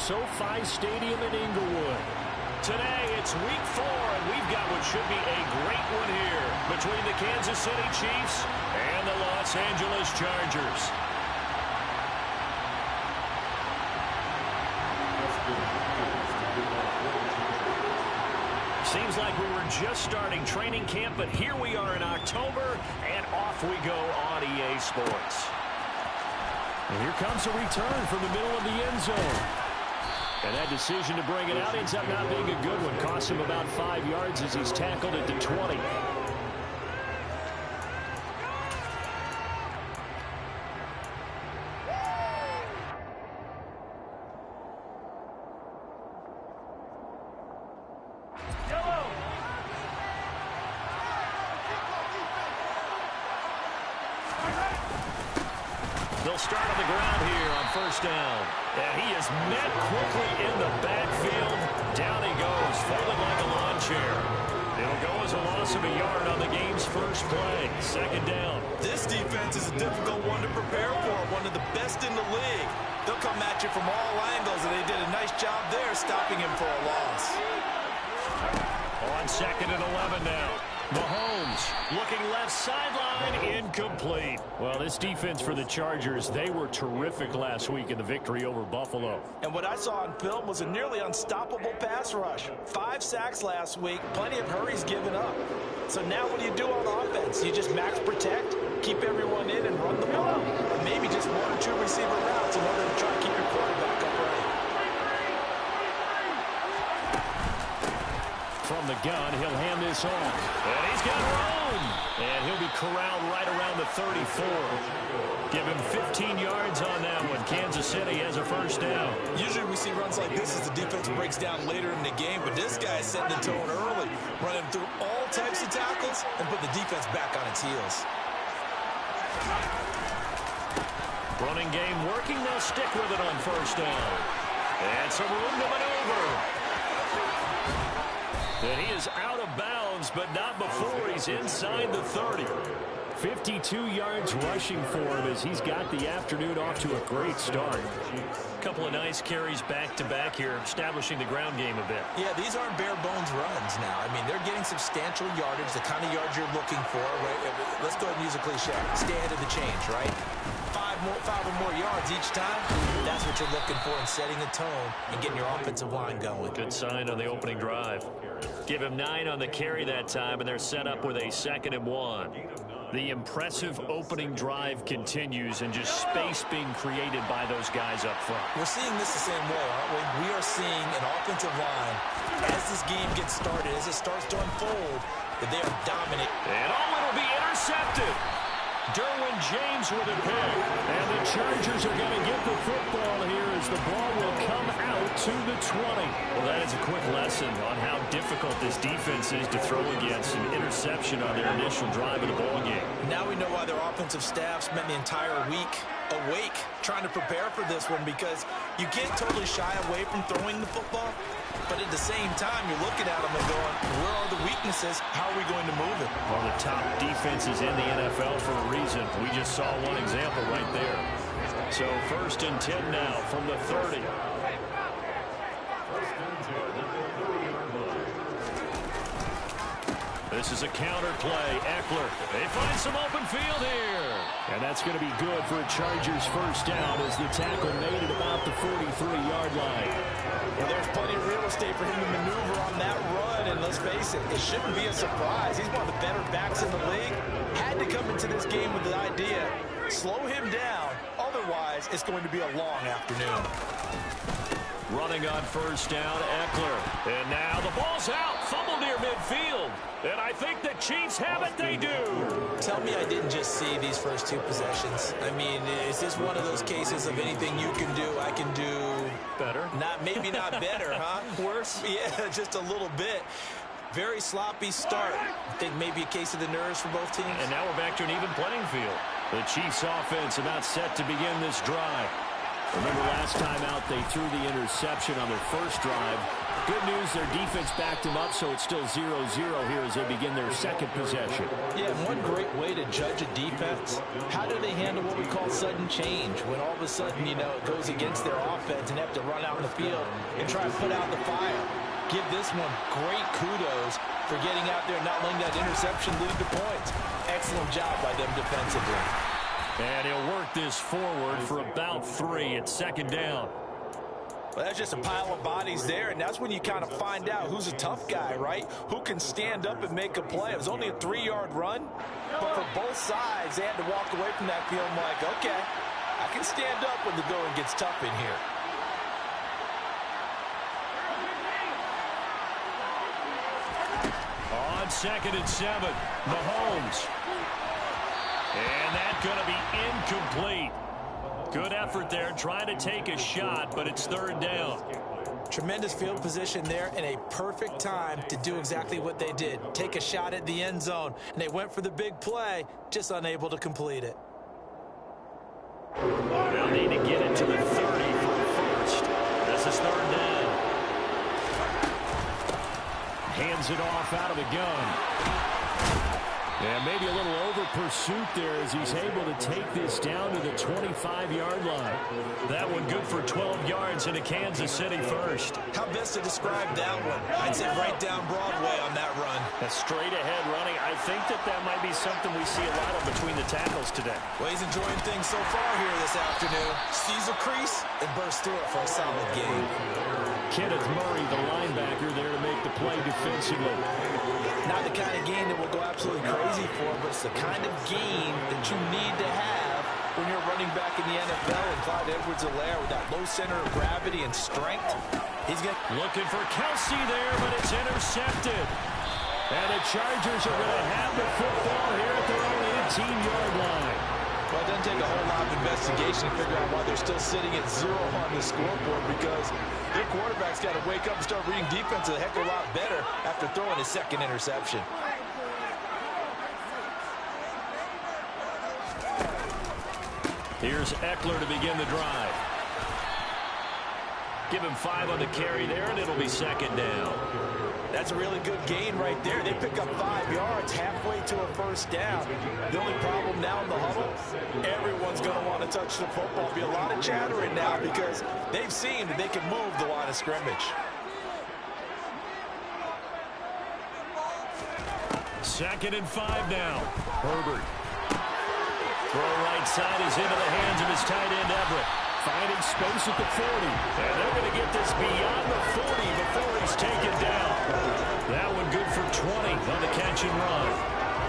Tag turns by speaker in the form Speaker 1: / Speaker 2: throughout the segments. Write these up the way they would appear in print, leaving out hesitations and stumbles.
Speaker 1: SoFi Stadium in Inglewood. Today, it's week 4, and we've got what should be a great one here between the Kansas City Chiefs and the Los Angeles Chargers. Seems like we were just starting training camp, but here we are in October, and off we go on EA Sports. And here comes a return from the middle of the end zone. And that decision to bring it out ends up not being a good one. Costs him about 5 yards as he's tackled at the 20. They'll start on the ground here on first down. And he is met quickly in the backfield. Down he goes, folded like a lawn chair. It'll go as a loss of a yard on the game's first play. Second down.
Speaker 2: This defense is a difficult one to prepare for, one of the best in the league. They'll come at you from all angles, and they did a nice job there stopping him for a loss.
Speaker 1: On second and 11 now. Mahomes looking left sideline, incomplete. Well, this defense for the Chargers, they were terrific last week in the victory over Buffalo.
Speaker 2: And what I saw on film was a nearly unstoppable pass rush. 5 sacks last week, plenty of hurries given up. So now what do you do on offense? You just max protect, keep everyone in, and run the ball. And maybe just 1 or 2 receiver routes in order to try to keep your quarterback upright.
Speaker 1: From the gun, he'll hand this off. And he's got room. And he'll be corralled right around the 34. Give him 15 yards on that one. Kansas City has a first down.
Speaker 2: Usually we see runs like this as the defense breaks down later in the game, but this guy is setting the tone early, running through all types of tackles and put the defense back on its heels.
Speaker 1: Running game working. They'll stick with it on first down. And some room to maneuver. And he is out of bounds, but not before he's inside the 30. 52 yards rushing for him as he's got the afternoon off to a great start. A couple of nice carries back-to-back here, establishing the ground game a bit.
Speaker 2: Yeah, these aren't bare-bones runs now. I mean, they're getting substantial yardage, the kind of yards you're looking for. Right? Let's go ahead and use a cliche. Stay ahead of the change, right? 5 or more yards each time. That's what you're looking for in setting a tone and getting your offensive line going.
Speaker 1: Good sign on the opening drive. Give him 9 on the carry that time, and they're set up with a 2nd and 1. The impressive opening drive continues, and just space being created by those guys up front.
Speaker 2: We're seeing this the same way, aren't we? We are seeing an offensive line, as this game gets started, as it starts to unfold, that they are dominant.
Speaker 1: And it'll be intercepted. Derwin James with a pick. And the Chargers are going to get the football here as the ball will come out to the 20. Well, that is a quick lesson on how difficult this defense is to throw against. An interception on their initial drive of the ball game.
Speaker 2: Now we know why their offensive staff spent the entire week awake trying to prepare for this one, because you can't totally shy away from throwing the football, but at the same time you're looking at them and going, where are the weaknesses? How are we going to move it?
Speaker 1: One of the top defenses in the NFL for a reason. We just saw one example right there. So 1st and 10 now from the 30. This is a counter play. Eckler. They find some open field here. And that's going to be good for a Chargers first down as the tackle made at about the 43-yard line.
Speaker 2: Well, there's plenty of real estate for him to maneuver on that run, and let's face it, it shouldn't be a surprise. He's one of the better backs in the league. Had to come into this game with the idea, slow him down, otherwise it's going to be a long afternoon.
Speaker 1: Running on first down, Eckler. And now the ball's out, fumble near midfield. And I think the Chiefs have it, they do.
Speaker 2: Tell me I didn't just see these first 2 possessions. I mean, is this one of those cases of anything you can do, I can do
Speaker 1: better?
Speaker 2: Maybe not better, huh?
Speaker 1: Worse?
Speaker 2: Yeah, just a little bit. Very sloppy start. I think maybe a case of the nerves for both teams.
Speaker 1: And now we're back to an even playing field. The Chiefs offense about set to begin this drive. Remember last time out, they threw the interception on their first drive. Good news, their defense backed them up, so it's still 0-0 here as they begin their second possession.
Speaker 2: Yeah, one great way to judge a defense, how do they handle what we call sudden change? When all of a sudden, you know, it goes against their offense and they have to run out in the field and try to put out the fire. Give this one great kudos for getting out there and not letting that interception lead to points. Excellent job by them defensively.
Speaker 1: And he'll work this forward for about 3 at second down.
Speaker 2: Well, that's just a pile of bodies there, and that's when you kind of find out who's a tough guy, right? Who can stand up and make a play. It was only a 3-yard run, but for both sides, they had to walk away from that feeling like, okay, I can stand up when the going gets tough in here.
Speaker 1: On 2nd and 7, Mahomes. And that's going to be incomplete. Good effort there, trying to take a shot, but it's 3rd down.
Speaker 2: Tremendous field position there and a perfect time to do exactly what they did. Take a shot at the end zone, and they went for the big play, just unable to complete it.
Speaker 1: They'll need to get it to the 30 for a first. This is 3rd down. Hands it off out of the gun. And maybe a little over-pursuit there as he's able to take this down to the 25-yard line. That one good for 12 yards into Kansas City first.
Speaker 2: How best to describe that one? I'd say right down Broadway on that run.
Speaker 1: A straight-ahead running. I think that might be something we see a lot of between the tackles today.
Speaker 2: Well, he's enjoying things so far here this afternoon. Sees a crease and bursts through it for a solid gain.
Speaker 1: Kenneth Murray, the linebacker, there to make the play defensively.
Speaker 2: Not the kind of gain that will go absolutely crazy for, but it's the kind of gain that you need to have when you're running back in the NFL. And Clyde Edwards-Helaire with that low center of gravity and strength. He's
Speaker 1: looking for Kelsey there, but it's intercepted. And the Chargers are going to have the football here at their own 18-yard line.
Speaker 2: Well, it doesn't take a whole lot of investigation to figure out why they're still sitting at 0 on the scoreboard, because their quarterback's got to wake up and start reading defense a heck of a lot better after throwing his second interception.
Speaker 1: Here's Eckler to begin the drive. Give him 5 on the carry there, and it'll be 2nd down.
Speaker 2: That's a really good gain right there. They pick up 5 yards halfway to a first down. The only problem now in the huddle, everyone's going to want to touch the football. There'll be a lot of chattering now because they've seen that they can move the line of scrimmage.
Speaker 1: 2nd and 5 now. Herbert. Throw right side is into the hands of his tight end, Everett. Finding space at the 40. And they're going to get this beyond the 40 before he's taken down. That one good for 20 on the catch and run.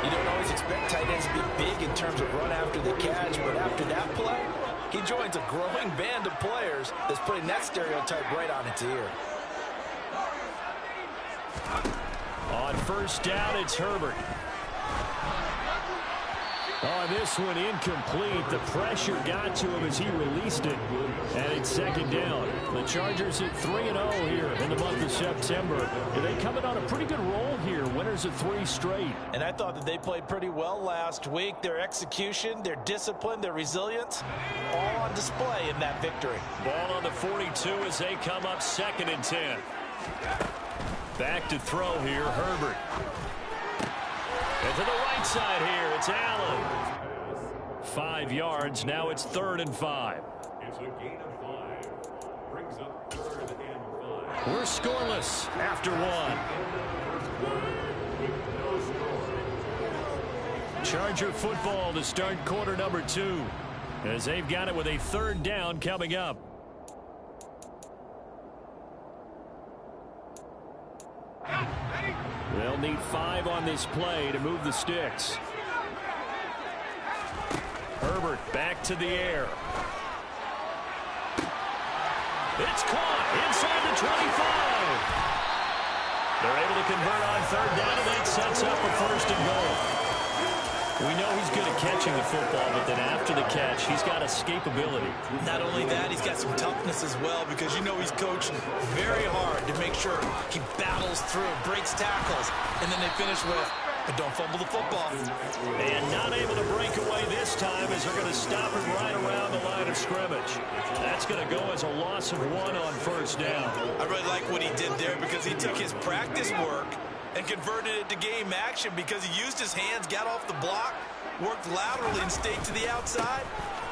Speaker 2: You don't always expect tight ends to be big in terms of run after the catch, but after that play, he joins a growing band of players that's putting that stereotype right on its ear.
Speaker 1: On first down, it's Herbert. On this one, incomplete. The pressure got to him as he released it. And it's 2nd down. The Chargers at 3-0 here in the month of September. And they coming on a pretty good roll here. Winners of 3 straight.
Speaker 2: And I thought that they played pretty well last week. Their execution, their discipline, their resilience, all on display in that victory.
Speaker 1: Ball on the 42 as they come up 2nd and 10. Back to throw here, Herbert. And to the right side here, it's Allen. 5 yards, now it's 3rd and 5.
Speaker 3: It's a gain of 5. Brings up 3rd and 5.
Speaker 1: We're scoreless after 1. Charger football to start quarter number 2. As they've got it with a 3rd down coming up. They'll need 5 on this play to move the sticks. Herbert back to the air. It's caught inside the 25. They're able to convert on 3rd down, and that sets up a 1st and goal. We know he's good at catching the football, but then after the catch, he's got escapability.
Speaker 2: Not only that, he's got some toughness as well, because you know he's coached very hard to make sure he battles through, breaks tackles, and then they finish with, But don't fumble the football.
Speaker 1: And not able to break away this time as they're going to stop him right around the line of scrimmage. That's going to go as a loss of 1 on first down.
Speaker 2: I really like what he did there because he took his practice work and converted it to game action because he used his hands, got off the block, worked laterally and stayed to the outside,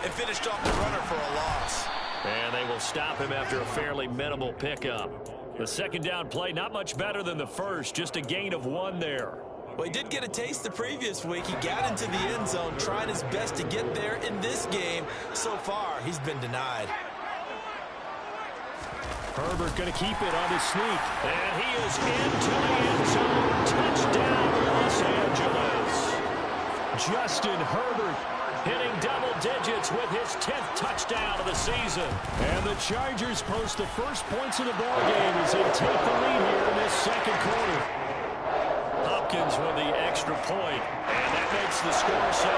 Speaker 2: and finished off the runner for a loss.
Speaker 1: And they will stop him after a fairly minimal pickup. The second down play, not much better than the first, just a gain of 1 there.
Speaker 2: Well, he did get a taste the previous week. He got into the end zone, trying his best to get there in this game. So far, he's been denied.
Speaker 1: Herbert going to keep it on his sneak. And he is into the end zone. Touchdown, Los Angeles. Justin Herbert hitting double digits with his 10th touchdown of the season. And the Chargers post the first points of the ballgame as they take the lead here in this second quarter. Hopkins with the extra point, and that makes the score 7-0.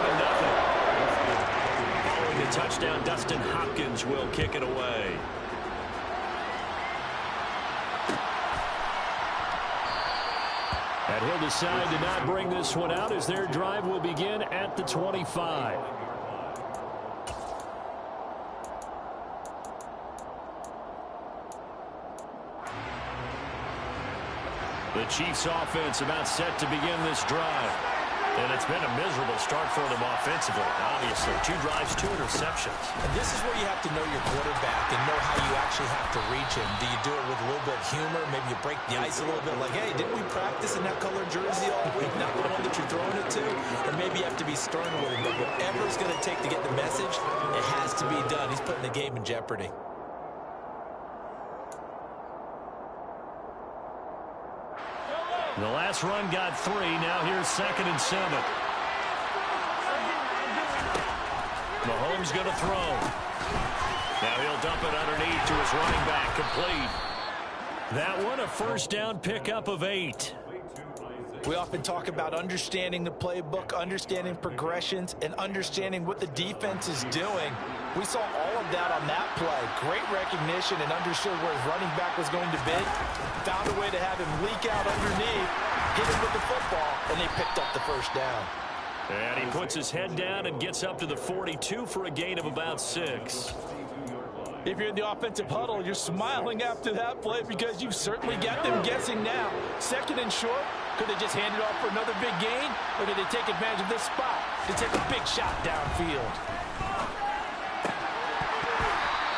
Speaker 1: Following the touchdown, Dustin Hopkins will kick it away. And he'll decide to not bring this one out as their drive will begin at the 25. The Chiefs offense about set to begin this drive. And it's been a miserable start for them offensively, obviously. 2 drives, 2 interceptions.
Speaker 2: And this is where you have to know your quarterback and know how you actually have to reach him. Do you do it with a little bit of humor? Maybe you break the ice a little bit like, hey, didn't we practice in that colored jersey all week? Not the one that you're throwing it to? Or maybe you have to be stern with him. But whatever it's going to take to get the message, it has to be done. He's putting the game in jeopardy.
Speaker 1: The last run got 3. Now here's 2nd and 7. Mahomes going to throw. Now he'll dump it underneath to his running back. Complete. That one a first down pickup of 8.
Speaker 2: We often talk about understanding the playbook, understanding progressions, and understanding what the defense is doing. We saw all of that on that play. Great recognition and understood where his running back was going to be. Found a way to have him leak out underneath, hit him with the football, and they picked up the first down.
Speaker 1: And he puts his head down and gets up to the 42 for a gain of about 6.
Speaker 2: If you're in the offensive huddle, you're smiling after that play because you've certainly got them guessing now. 2nd and short. Could they just hand it off for another big gain? Or did they take advantage of this spot to take a big shot downfield?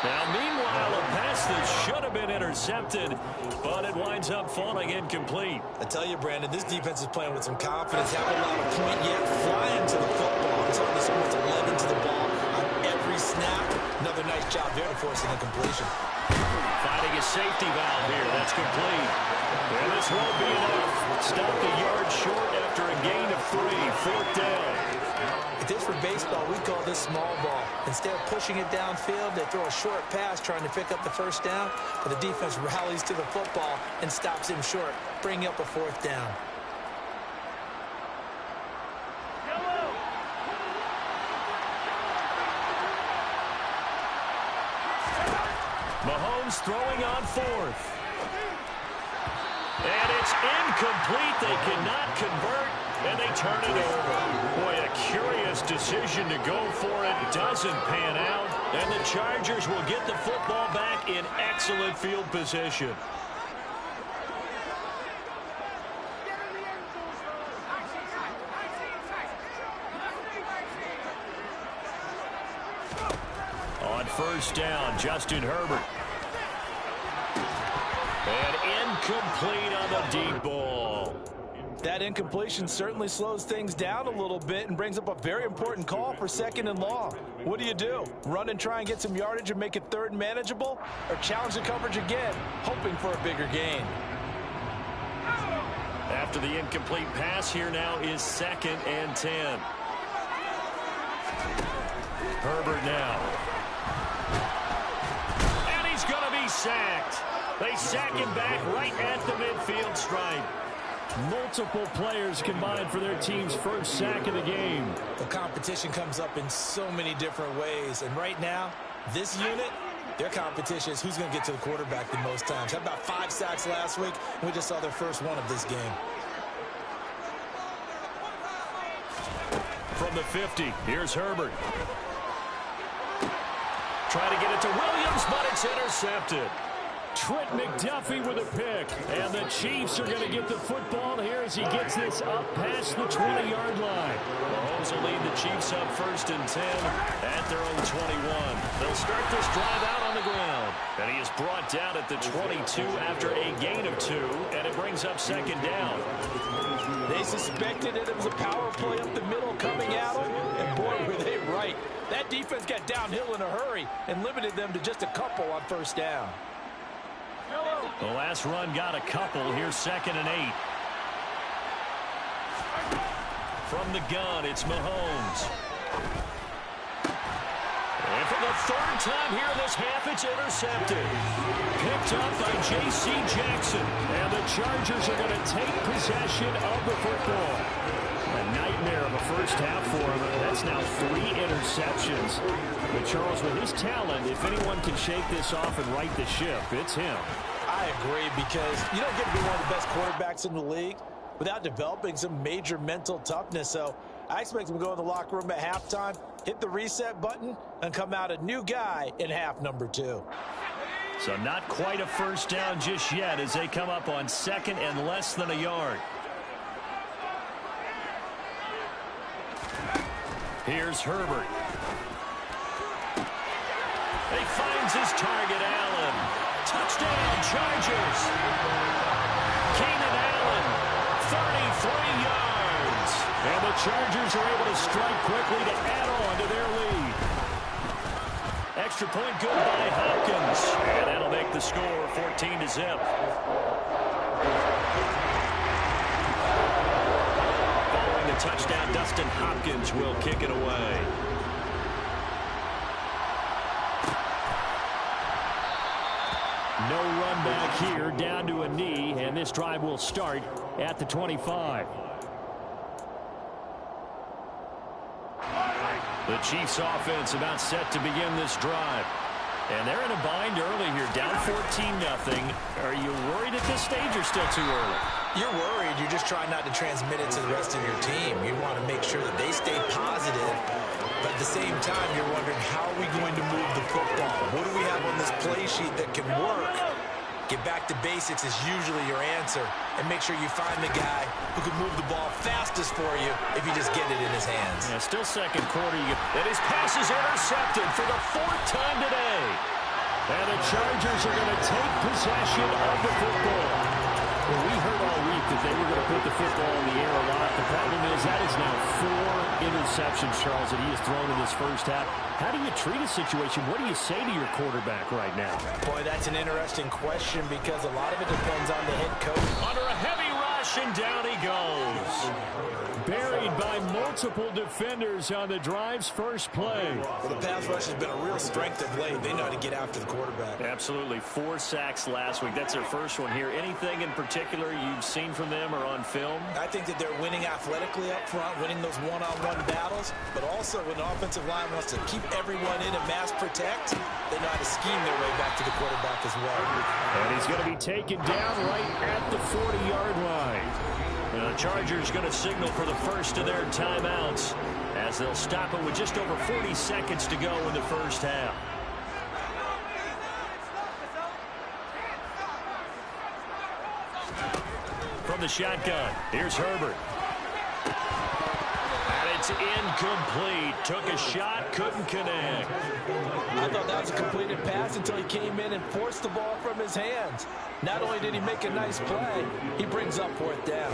Speaker 1: Now, meanwhile, a pass that should have been intercepted, but it winds up falling incomplete.
Speaker 2: I tell you, Brandon, this defense is playing with some confidence. Haven't allowed a point yet. Flying to the football. It's almost 11 to the ball on every snap. Another nice job there to force an incompletion.
Speaker 1: Finding a safety valve here. That's complete. And this won't be enough. Stopped a yard short after a gain of 3. 4th down.
Speaker 2: If this were baseball, we'd call this small ball. Instead of pushing it downfield, they throw a short pass trying to pick up the first down, but the defense rallies to the football and stops him short, bringing up a 4th down.
Speaker 1: Mahomes throwing on 4th. And it's incomplete. They cannot convert, and they turn it over. Boy, a curious decision to go for it. Doesn't pan out, and the Chargers will get the football back in excellent field position. On first down, Justin Herbert. And incomplete on the deep ball.
Speaker 2: That incompletion certainly slows things down a little bit and brings up a very important call for 2nd and long. What do? Run and try and get some yardage and make it 3rd and manageable? Or challenge the coverage again, hoping for a bigger gain?
Speaker 1: After the incomplete pass, here now is 2nd and 10. Herbert now. And he's going to be sacked. They sack him back right at the midfield stripe. Multiple players combined for their team's first sack of the game.
Speaker 2: The competition comes up in so many different ways. And right now, this unit, their competition is who's going to get to the quarterback the most times. How about 5 sacks last week? We just saw their first one of this game.
Speaker 1: from the 50. Here's Herbert. Try to get it to Williams, but it's intercepted. Trent McDuffie with a pick. And the Chiefs are going to get the football here as he gets this up past the 20-yard line. Mahomes will lead the Chiefs up 1st and 10 at their own 21. They'll start this drive out on the ground. And he is brought down at the 22 after a gain of 2. And it brings up 2nd down.
Speaker 2: They suspected it was a power play up the middle coming at them. And boy, were they right. That defense got downhill in a hurry and limited them to just a couple on 1st down.
Speaker 1: The last run got a couple. Here's 2nd and 8. From the gun, it's Mahomes. And for the 3rd time here in this half, it's intercepted. Picked up by J.C. Jackson. And the Chargers are going to take possession of the football. A nightmare of a first half for him. That's now 3 interceptions. But Charles, with his talent, if anyone can shake this off and right the ship, it's him.
Speaker 2: I agree, because you don't get to be one of the best quarterbacks in the league without developing some major mental toughness. So I expect him to go in the locker room at halftime, hit the reset button, and come out a new guy in half number 2.
Speaker 1: So not quite a first down just yet as they come up on 2nd and less than a yard. Here's Herbert. He finds his target, Allen. Touchdown, Chargers. Keenan Allen, 33 yards. And the Chargers are able to strike quickly to add on to their lead. Extra point good by Hopkins. And that'll make the score 14-0. Following the touchdown, Dustin Hopkins will kick it away. No run back here, down to a knee, and this drive will start at the 25. The Chiefs offense about set to begin this drive. And they're in a bind early here, down 14-0. Are you worried at this stage or still too early?
Speaker 2: You're worried. You're just trying not to transmit it to the rest of your team. You want to make sure that they stay positive. But at the same time, you're wondering, how are we going to move the football? What do we have on this play sheet that can work? Get back to basics is usually your answer. And make sure you find the guy who can move the ball fastest for you if you just get it in his hands.
Speaker 1: Yeah, still 2nd quarter. And his pass is intercepted for the 4th time today. And the Chargers are going to take possession of the football. Well, we heard all week that they were going to put the football in the air a lot. The problem is that is now 4 interceptions, Charles, that he has thrown in this first half. How do you treat a situation? What do you say to your quarterback right now?
Speaker 2: Boy, that's an interesting question, because a lot of it depends on the head coach.
Speaker 1: Under a heavy rush, and down he goes. Buried by multiple defenders on the drive's first play.
Speaker 2: Well, the pass rush has been a real strength of late. They know how to get after the quarterback.
Speaker 1: Absolutely. 4 sacks last week. That's their first one here. Anything in particular you've seen from them or on film?
Speaker 2: I think that they're winning athletically up front, winning those one-on-one battles, but also when the offensive line wants to keep everyone in and mass protect, they know how to scheme their way back to the quarterback as well.
Speaker 1: And he's going to be taken down right at the 40-yard line. The Chargers going to signal for the first of their timeouts as they'll stop it with just over 40 seconds to go in the first half. From the shotgun, here's Herbert. And it's incomplete. Took a shot, couldn't connect.
Speaker 2: I thought that was a completed pass until he came in and forced the ball from his hands. Not only did he make a nice play, he brings up 4th down.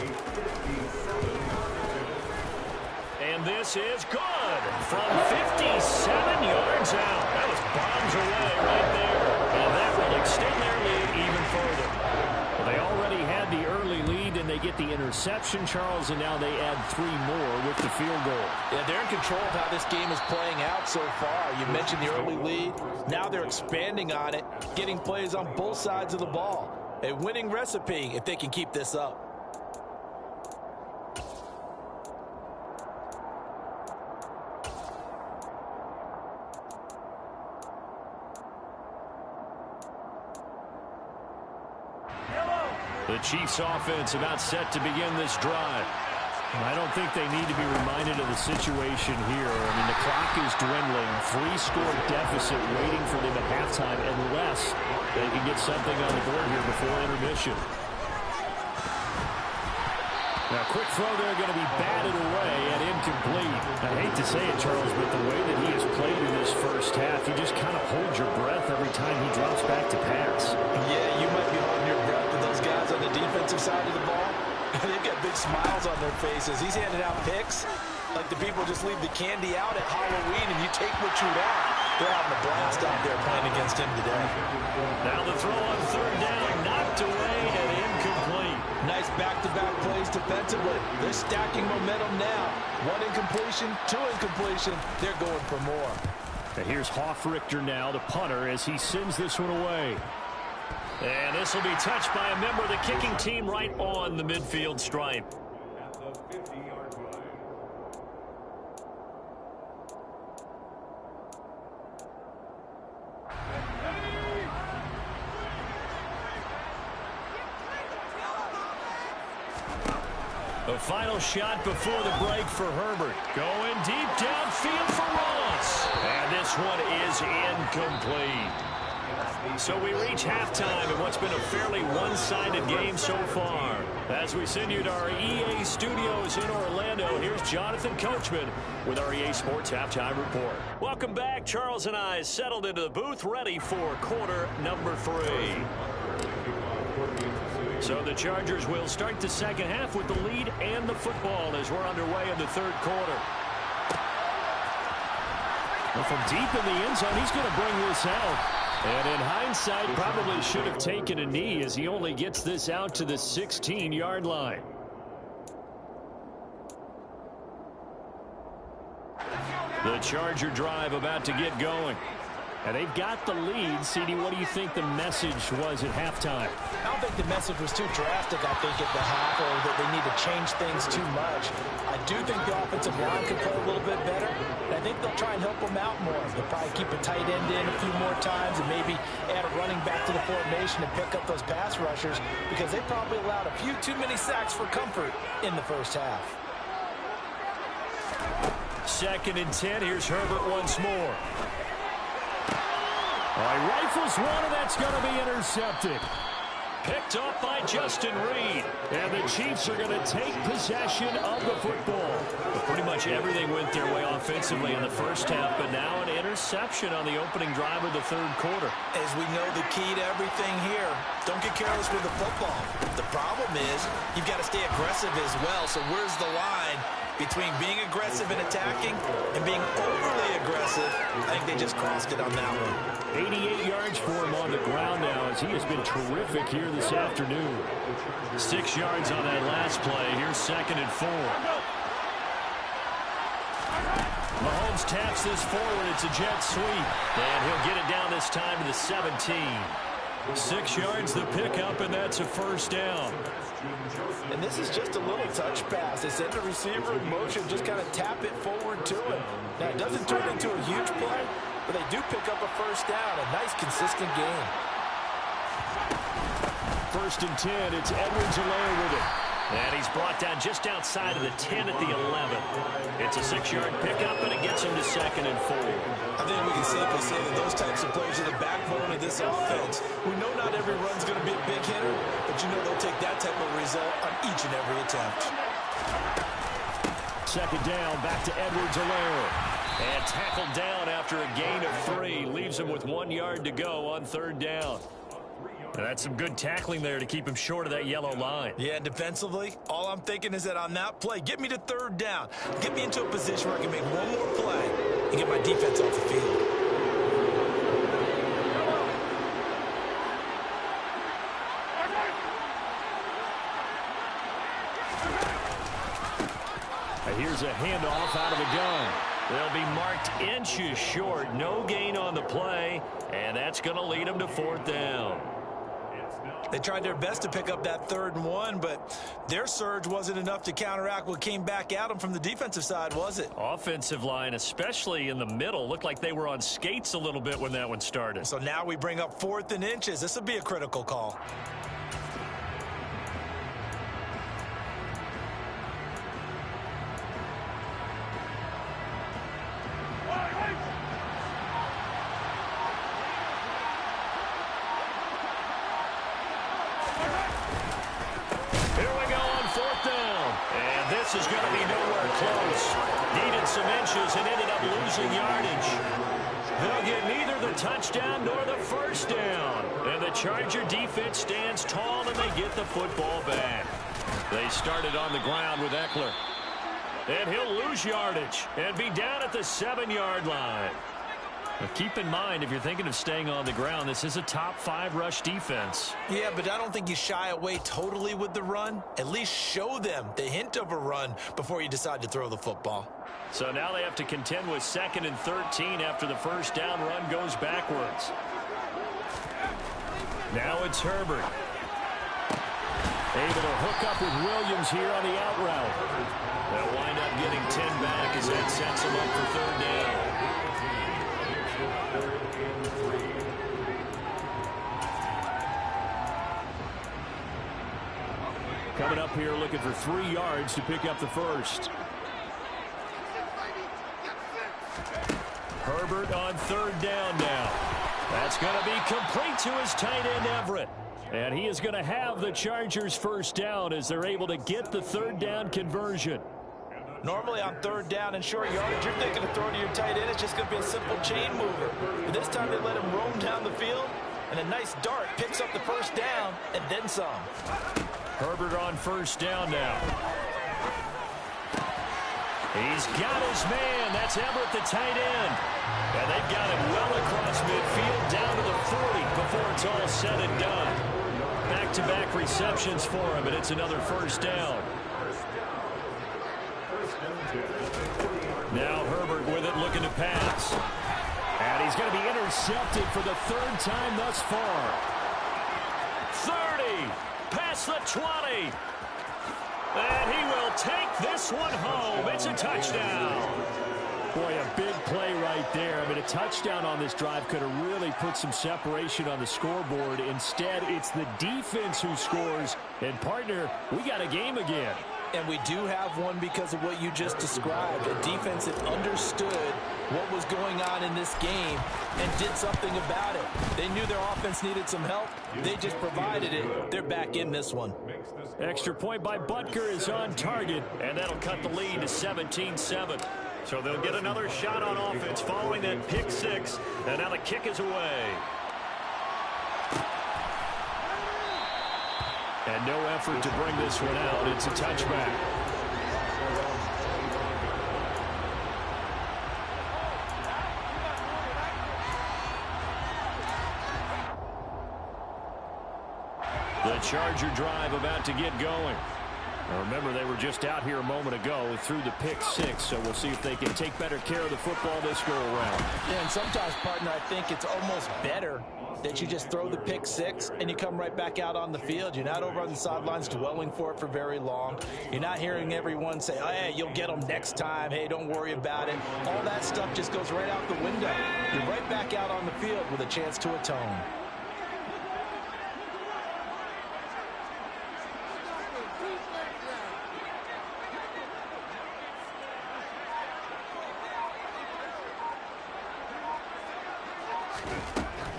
Speaker 1: And this is good from 57 yards out. That was bombs away right there. And that will extend their lead even further. Well, they already had the early lead, and they get the interception, Charles, and now they add 3 more with the field goal.
Speaker 2: Yeah, they're in control of how this game is playing out so far. You mentioned the early lead. Now they're expanding on it, getting plays on both sides of the ball. A winning recipe if they can keep this up.
Speaker 1: The Chiefs offense about set to begin this drive. I don't think they need to be reminded of the situation here. I mean, the clock is dwindling. 3-score deficit waiting for them at halftime unless they can get something on the board here before intermission. Now, quick throw there going to be batted away and incomplete. I hate to say it, Charles, but the way that he has played in this first half, you just kind of hold your breath every time he drops back to pass.
Speaker 2: Yeah, you might be holding your breath, but those guys on the defensive side of the ball, they've got big smiles on their faces. He's handing out picks like the people just leave the candy out at Halloween and you take what you want. They're having a blast out there playing against him today.
Speaker 1: Now the throw on third down, knocked away and incomplete.
Speaker 2: Nice back-to-back plays defensively. They're stacking momentum now. 1 incompletion, 2 incompletion. They're going for more.
Speaker 1: And here's Hoffrichter now, the punter, as he sends this one away. And this will be touched by a member of the kicking team right on the midfield stripe.
Speaker 3: At the 50-yard line.
Speaker 1: The final shot before the break for Herbert. Going deep downfield for Ross. And this one is incomplete. So we reach halftime in what's been a fairly one-sided game so far. As we send you to our EA studios in Orlando, here's Jonathan Coachman with our EA Sports Halftime Report. Welcome back. Charles and I settled into the booth, ready for quarter number 3. So the Chargers will start the second half with the lead and the football as we're underway in the third quarter. Well, from deep in the end zone, he's going to bring this out. And in hindsight, probably should have taken a knee as he only gets this out to the 16-yard line. The Charger drive about to get going. And they've got the lead. CD, what do you think the message was at halftime?
Speaker 2: I don't think the message was too drastic, I think, at the half, or that they need to change things too much. I do think the offensive line could play a little bit better, and I think they'll try and help them out more. They'll probably keep a tight end in a few more times and maybe add a running back to the formation and pick up those pass rushers because they probably allowed a few too many sacks for comfort in the first half.
Speaker 1: 2nd and 10. Here's Herbert once more. He rifles one, and that's going to be intercepted. Picked up by Justin Reed. And the Chiefs are going to take possession of the football. But pretty much everything went their way offensively in the first half, but now an interception on the opening drive of the third quarter.
Speaker 2: As we know, the key to everything here, don't get careless with the football. The problem is you've got to stay aggressive as well. So where's the line between being aggressive and attacking and being overly aggressive? I think they just crossed it on that one.
Speaker 1: 88 yards for him on the ground now as he has been terrific here this afternoon. 6 yards on that last play. Here's 2nd and 4. Mahomes taps this forward. It's a jet sweep. And he'll get it down this time to the 17. 6 yards the pickup, and that's a first down.
Speaker 2: And this is just a little touch pass. They send the receiver in motion, just kind of tap it forward to him. Now, it doesn't turn into a huge play, but they do pick up a first down. A nice, consistent game.
Speaker 1: 1st and 10. It's Edwards-Helaire with it. And he's brought down just outside of the 10 at the 11. It's a 6-yard pickup, and it gets him to 2nd and 4.
Speaker 2: I think we can safely say that those types of plays are the backbone of this offense. We know not every run's going to be a big hitter, but you know they'll take that type of result on each and every attempt.
Speaker 1: 2nd down, back to Edwards-Helaire. And tackled down after a gain of 3. Leaves him with 1 yard to go on 3rd down. And that's some good tackling there to keep him short of that yellow line.
Speaker 2: Yeah, and defensively, all I'm thinking is that on that play, get me to 3rd down. Get me into a position where I can make one more play and get my defense off the field.
Speaker 1: Here's a handoff out of the gun. They'll be marked inches short. No gain on the play, and that's going to lead them to 4th down.
Speaker 2: They tried their best to pick up that 3rd and 1, but their surge wasn't enough to counteract what came back at them from the defensive side, was it?
Speaker 1: Offensive line, especially in the middle, looked like they were on skates a little bit when that one started.
Speaker 2: So now we bring up 4th and inches. This will be a critical call.
Speaker 1: This is going to be nowhere close. Needed some inches and ended up losing yardage. They'll get neither the touchdown nor the first down. And the Charger defense stands tall and they get the football back. They started on the ground with Eckler. And he'll lose yardage and be down at the 7-yard line. Now keep in mind, if you're thinking of staying on the ground, this is a top 5 rush defense.
Speaker 2: Yeah, but I don't think you shy away totally with the run. At least show them the hint of a run before you decide to throw the football.
Speaker 1: So now they have to contend with 2nd and 13 after the first down run goes backwards. Now it's Herbert. Able to hook up with Williams here on the out route. They'll wind up getting 10 back as that sets them up for 3rd down. Coming up here looking for 3 yards to pick up the first. Herbert on 3rd down now. That's going to be complete to his tight end Everett. And he is going to have the Chargers first down as they're able to get the 3rd down conversion.
Speaker 2: Normally on 3rd down and short yardage, you're thinking of throwing to your tight end. It's just going to be a simple chain mover. But this time they let him roam down the field, and a nice dart picks up the first down and then some.
Speaker 1: Herbert on 1st down now. He's got his man. That's Everett, the tight end. And they've got him well across midfield down to the 40 before it's all said and done. Back-to-back receptions for him, and it's another first down. Now Herbert with it, looking to pass. And he's going to be intercepted for the 3rd time thus far. 30, past the 20. And he will take this one home. It's a touchdown. Boy, a big play right there. I mean, a touchdown on this drive could have really put some separation on the scoreboard. Instead, it's the defense who scores. And, partner, we got a game again.
Speaker 2: And we do have one because of what you just described. A defense that understood what was going on in this game and did something about it. They knew their offense needed some help. They just provided it. They're back in this one.
Speaker 1: Extra point by Butker is on target, and that'll cut the lead to 17-7. So they'll get another shot on offense following that pick 6, and now the kick is away. And no effort to bring this one out. It's a touchback. The Charger drive about to get going. Now remember, they were just out here a moment ago through the pick 6, so we'll see if they can take better care of the football this go-around.
Speaker 2: Yeah, and sometimes, partner, I think it's almost better that you just throw the pick 6 and you come right back out on the field. You're not over on the sidelines dwelling for it for very long. You're not hearing everyone say, oh, hey, you'll get them next time. Hey, don't worry about it. All that stuff just goes right out the window. You're right back out on the field with a chance to atone.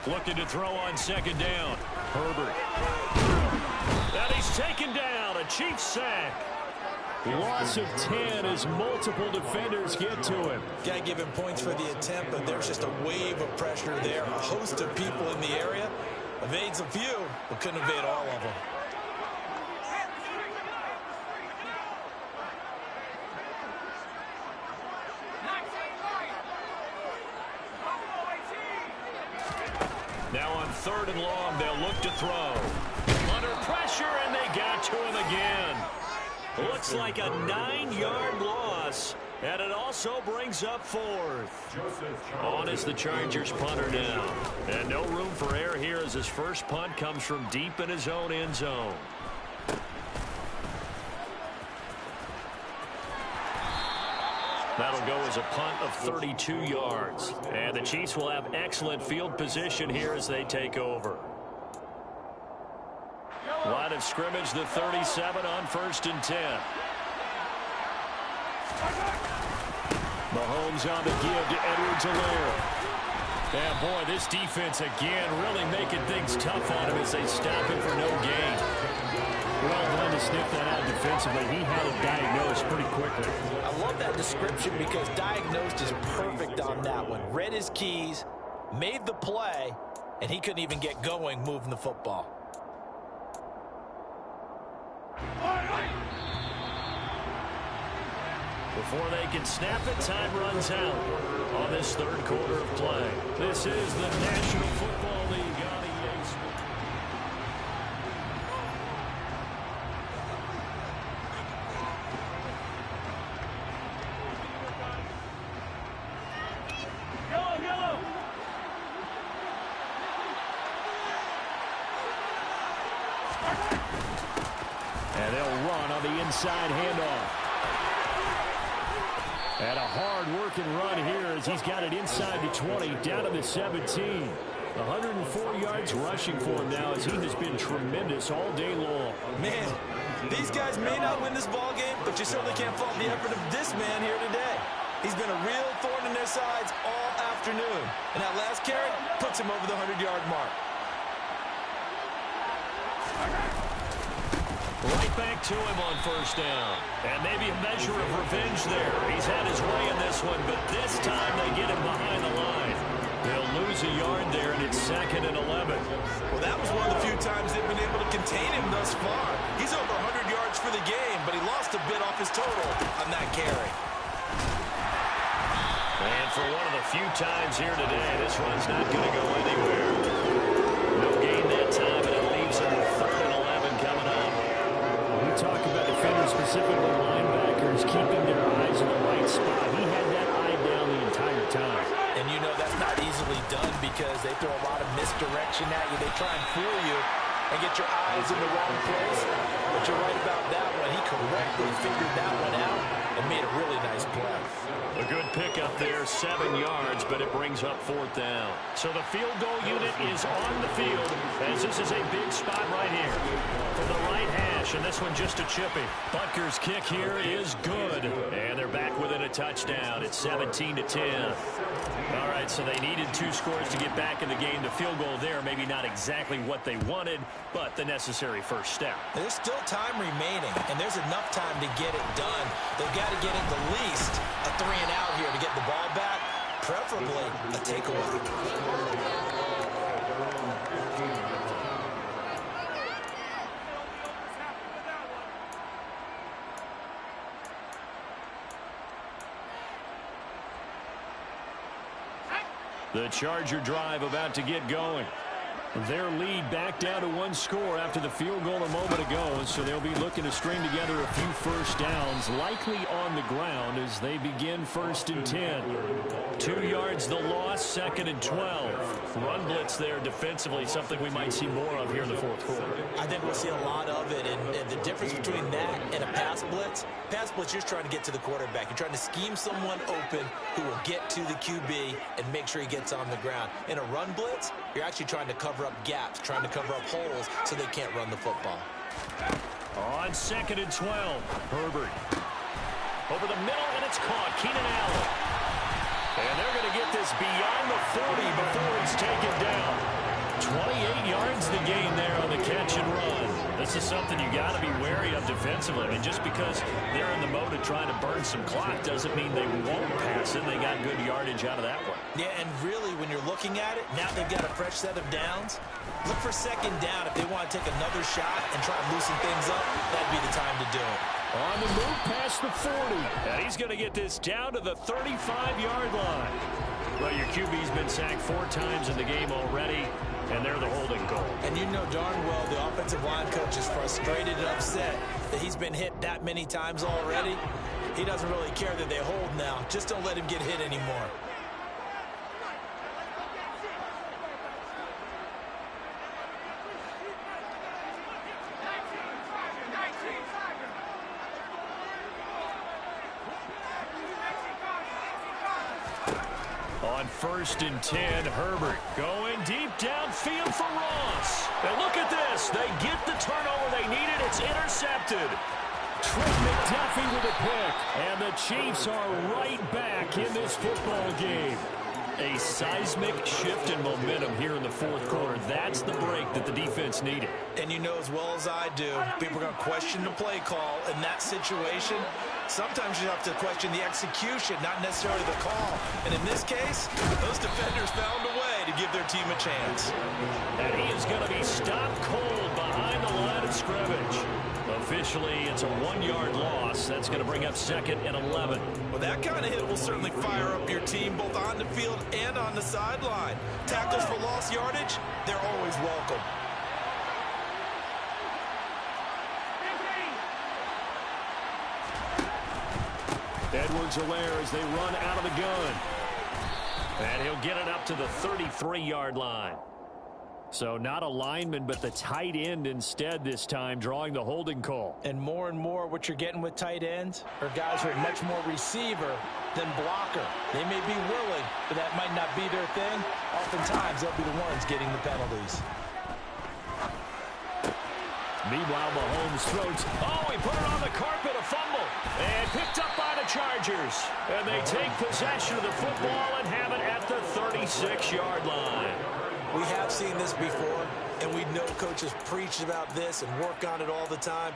Speaker 1: Looking to throw on 2nd down. Herbert. And he's taken down. A Chiefs sack. Loss of 10 as multiple defenders get to him.
Speaker 2: Got to give him points for the attempt, but there's just a wave of pressure there. A host of people in the area. Evades a few, but couldn't evade all of them.
Speaker 1: Now on 3rd and long, they'll look to throw. Under pressure, and they got to him again. Looks like a 9-yard loss, and it also brings up 4th. On is the Chargers punter now. And no room for error here as his first punt comes from deep in his own end zone. That'll go as a punt of 32 yards. And the Chiefs will have excellent field position here as they take over. Line of scrimmage, the 37 on 1st and 10. Mahomes on the give to Edwards-Helaire. And boy, this defense again really making things tough on him as they stop him for no gain. Well done to sniffed that out defensively. He had it diagnosed pretty quickly.
Speaker 2: I love that description because diagnosed is perfect on that one. Read his keys, made the play, and he couldn't even get going moving the football.
Speaker 1: Before they can snap it, time runs out on this third quarter of play. This is the National Football League on EA Sports. And they'll run on the inside handoff. And a hard-working run here as he's got it inside the 20, down to the 17. 104 yards rushing for him now as he has been tremendous all day long.
Speaker 2: Man, these guys may not win this ball game, but you certainly can't fault the effort of this man here today. He's been a real thorn in their sides all afternoon. And that last carry puts him over the 100-yard mark.
Speaker 1: Right back to him on first down. And maybe a measure of revenge there. He's had his way in this one, but this time they get him behind the line. They'll lose a yard there, and it's 2nd and 11.
Speaker 2: Well, that was one of the few times they've been able to contain him thus far. He's over 100 yards for the game, but he lost a bit off his total on that carry.
Speaker 1: And for one of the few times here today, this run's not going to go anywhere. No gain that time, and it leaves him with 3rd and 11 coming up. We talk about defenders, specifically linebackers, keeping their eyes in the right spot. He had that eye down the entire time.
Speaker 2: And you know that's not easily done because they throw a lot of misdirection at you. They try and fool you and get your eyes in the wrong place. But you're right about that one. He correctly figured that one out and made a really nice play.
Speaker 1: A good pickup there, 7 yards, but it brings up 4th down. So the field goal unit is on the field as this is a big spot right here for the right hash, and this one just a chippy. Butker's kick here is good, and they're back within a touchdown. It's 17-10. All right, so they needed 2 scores to get back in the game. The field goal there, maybe not exactly what they wanted, but the necessary first step.
Speaker 2: There's still time remaining, and there's enough time to get it done. They've got to get at the least a 3 and out here to get the ball back, preferably a takeaway.
Speaker 1: The Charger drive about to get going. Their lead back down to 1 score after the field goal a moment ago, so they'll be looking to string together a few first downs, likely on the ground as they begin 1st and 10. 2 yards the loss, 2nd and 12. Run blitz there defensively, something we might see more of here in the 4th quarter.
Speaker 2: I think we'll see a lot of it, and the difference between that and a pass blitz, you're just trying to get to the quarterback. You're trying to scheme someone open who will get to the QB and make sure he gets on the ground. In a run blitz, you're actually trying to cover up gaps, trying to cover up holes so they can't run the football.
Speaker 1: On 2nd and 12, Herbert. Over the middle, and it's caught. Keenan Allen. And they're going to get this beyond the 40 before he's taken down. 28 yards the gain there on the catch and run. This is something you got to be wary of defensively. I mean, just because they're in the mode of trying to burn some clock doesn't mean they won't pass it. They got good yardage out of that one.
Speaker 2: Yeah, and really, when you're looking at it, now they've got a fresh set of downs. Look for 2nd down if they want to take another shot and try and loosen things up. That'd be the time to do it.
Speaker 1: On the move past the 40. And he's going to get this down to the 35-yard line. Well, your QB's been sacked 4 times in the game already, and they're the holding goal.
Speaker 2: And you know darn well the offensive line coach is frustrated and upset that he's been hit that many times already. He doesn't really care that they hold now. Just don't let him get hit anymore.
Speaker 1: On 1st and 10, Herbert going deep downfield for Ross. And look at this. They get the turnover they needed. It's intercepted. Trent McDuffie with a pick. And the Chiefs are right back in this football game. A seismic shift in momentum here in the fourth quarter. That's the break that the defense needed.
Speaker 2: And you know as well as I do, people are going to question the play call in that situation. Sometimes you have to question the execution, not necessarily the call. And in this case, those defenders found a way to give their team a chance.
Speaker 1: And he is going to be stopped cold behind the line of scrimmage. Officially, it's a 1-yard loss. That's going to bring up 2nd and 11.
Speaker 2: Well, that kind of hit will certainly fire up your team both on the field and on the sideline. Tackles for lost yardage, they're always welcome.
Speaker 1: Edwards-Helaire as they run out of the gun. And he'll get it up to the 33-yard line. So not a lineman, but the tight end instead this time, drawing the holding call.
Speaker 2: And more what you're getting with tight ends are guys who are much more receiver than blocker. They may be willing, but that might not be their thing. Oftentimes, they'll be the ones getting the penalties.
Speaker 1: Meanwhile, Mahomes throws. Oh, he put it on the carpet, a fumble. And picked up by the Chargers. And they take possession of the football and have it at the 36-yard line.
Speaker 2: We have seen this before, and we know coaches preach about this and work on it all the time.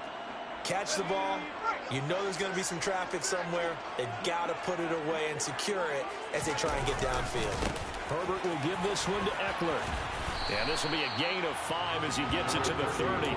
Speaker 2: Catch the ball. You know there's going to be some traffic somewhere. They've got to put it away and secure it as they try and get downfield.
Speaker 1: Herbert will give this one to Eckler. And this will be a gain of 5 as he gets it to the 30.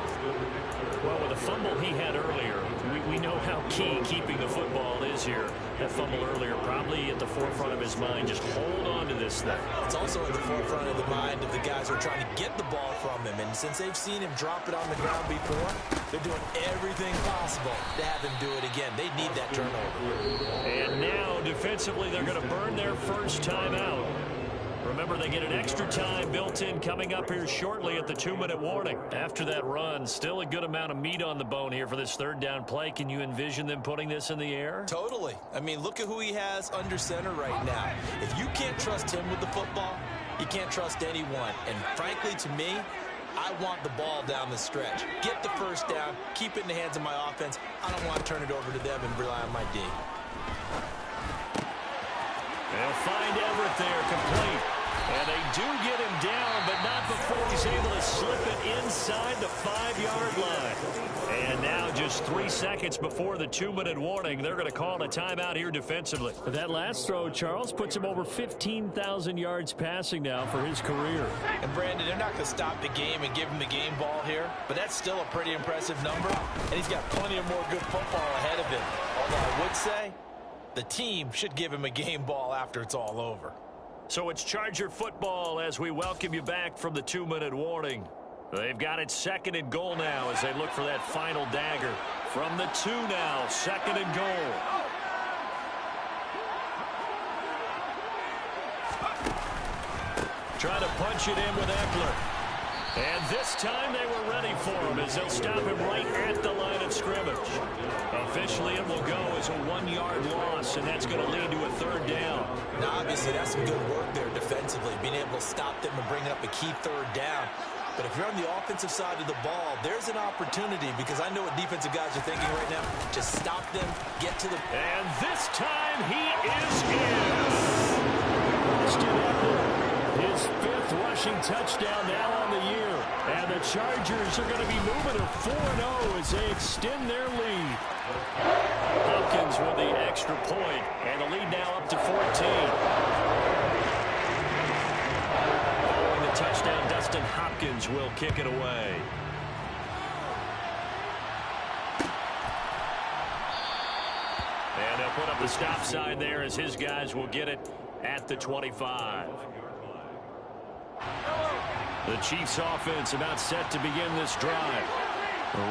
Speaker 1: Well, with the fumble he had earlier, we know how key keeping the football is here. That fumble earlier probably at the forefront of his mind. Just hold on to this thing.
Speaker 2: It's also at the forefront of the mind of the guys who are trying to get the ball from him. And since they've seen him drop it on the ground before, they're doing everything possible to have him do it again. They need that turnover.
Speaker 1: And now, defensively, they're going to burn their first timeout. Remember, they get an extra time built in coming up here shortly at the 2-minute warning. After that run, still a good amount of meat on the bone here for this third down play. Can you envision them putting this in the air?
Speaker 2: Totally. I mean, look at who he has under center right now. If you can't trust him with the football, you can't trust anyone. And frankly, to me, I want the ball down the stretch. Get the first down, keep it in the hands of my offense. I don't want to turn it over to them and rely on my D.
Speaker 1: They'll find Everett there, complete. And they do get him down, but not before he's able to slip it inside the 5-yard line. And now just 3 seconds before the 2-minute warning, they're going to call a timeout here defensively. But that last throw, Charles, puts him over 15,000 yards passing now for his career.
Speaker 2: And Brandon, they're not going to stop the game and give him the game ball here, but that's still a pretty impressive number. And he's got plenty of more good football ahead of him. Although I would say the team should give him a game ball after it's all over.
Speaker 1: So it's Charger football as we welcome you back from the 2-minute warning. They've got it 2nd and goal now as they look for that final dagger. From the 2 now, 2nd and goal. Try to punch it in with Eckler. And this time they were ready for him as they'll stop him right at the line of scrimmage. Officially, it will go as a 1-yard loss, and that's going to lead to a 3rd down.
Speaker 2: Now, obviously, that's some good work there defensively, being able to stop them and bring up a key 3rd down. But if you're on the offensive side of the ball, there's an opportunity because I know what defensive guys are thinking right now. Just stop them, get to the...
Speaker 1: And this time he is in. Austin Eckler. His 5th rushing touchdown now on the year. And the Chargers are going to be moving to 4-0 as they extend their lead. Hopkins with the extra point, and the lead now up to 14. Following the touchdown, Dustin Hopkins will kick it away. And they'll put up the stop sign there as his guys will get it at the 25. The Chiefs offense about set to begin this drive.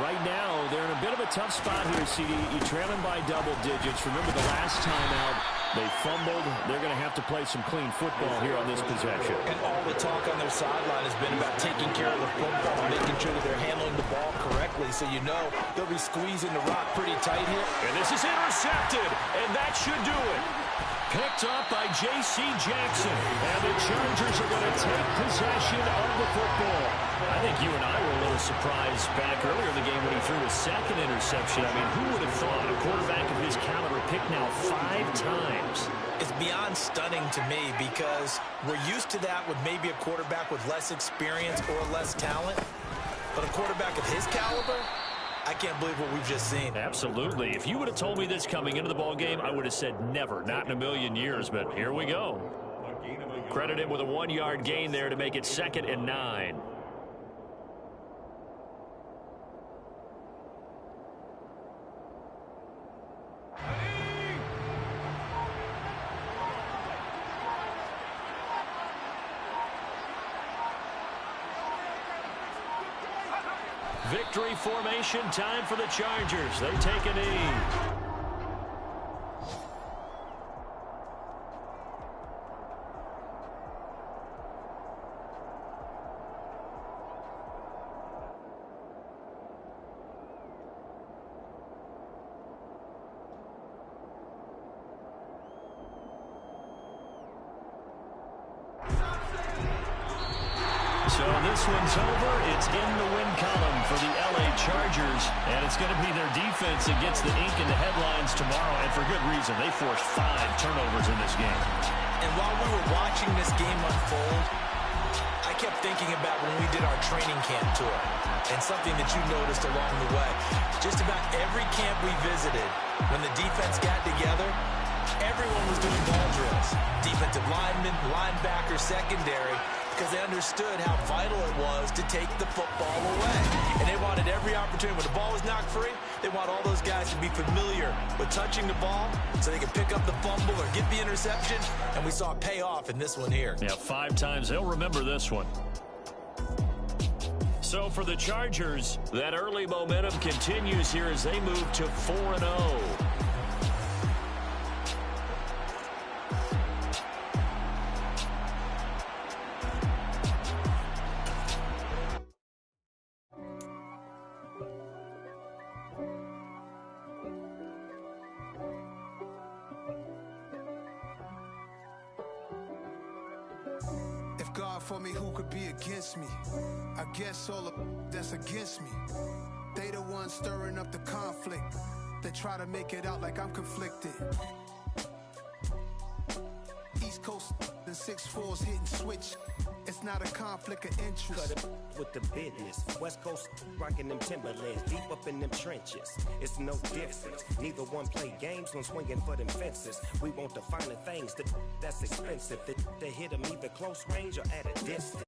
Speaker 1: Right now, they're in a bit of a tough spot here, CD. You trail them by double digits. Remember the last time out, they fumbled. They're going to have to play some clean football here on this possession.
Speaker 2: And all the talk on their sideline has been about taking care of the football, making sure that they're handling the ball correctly. So you know they'll be squeezing the rock pretty tight here.
Speaker 1: And this is intercepted, and that should do it. Picked up by J.C. Jackson. And the Chargers are going to take possession of the football. I think you and I were a little surprised back earlier in the game when he threw his second interception. I mean, who would have thought a quarterback of his caliber picked now 5 times?
Speaker 2: It's beyond stunning to me because we're used to that with maybe a quarterback with less experience or less talent. But a quarterback of his caliber, I can't believe what we've just seen.
Speaker 1: Absolutely. If you would have told me this coming into the ballgame, I would have said never, not in a million years. But here we go. Credit him with a 1-yard gain there to make it 2nd and 9. Victory formation, time for the Chargers. They take a knee. So this one's over. It's in the win column for the L.A. Chargers, and it's going to be their defense that gets the ink in the headlines tomorrow, and for good reason. They forced 5 turnovers in this game.
Speaker 2: And while we were watching this game unfold, I kept thinking about when we did our training camp tour and something that you noticed along the way. Just about every camp we visited, when the defense got together, everyone was doing ball drills. Defensive linemen, linebackers, secondary, because they understood how vital it was to take the football away. And they wanted every opportunity. When the ball was knocked free, they want all those guys to be familiar with touching the ball so they can pick up the fumble or get the interception. And we saw it pay off in this one here.
Speaker 1: Yeah, 5 times. They'll remember this one. So for the Chargers, that early momentum continues here as they move to 4-0.
Speaker 4: If God for me, who could be against me? I guess all of that's against me. They the ones stirring up the conflict. They try to make it out like I'm conflicted. East Coast and 6'4s hitting switch. It's not a conflict of interest.
Speaker 5: Cut it with the business. West Coast rocking them Timberlands, deep up in them trenches. It's no difference. Neither one play games when swinging for them fences. We want the finer things that's expensive. That hit them either close range or at a distance.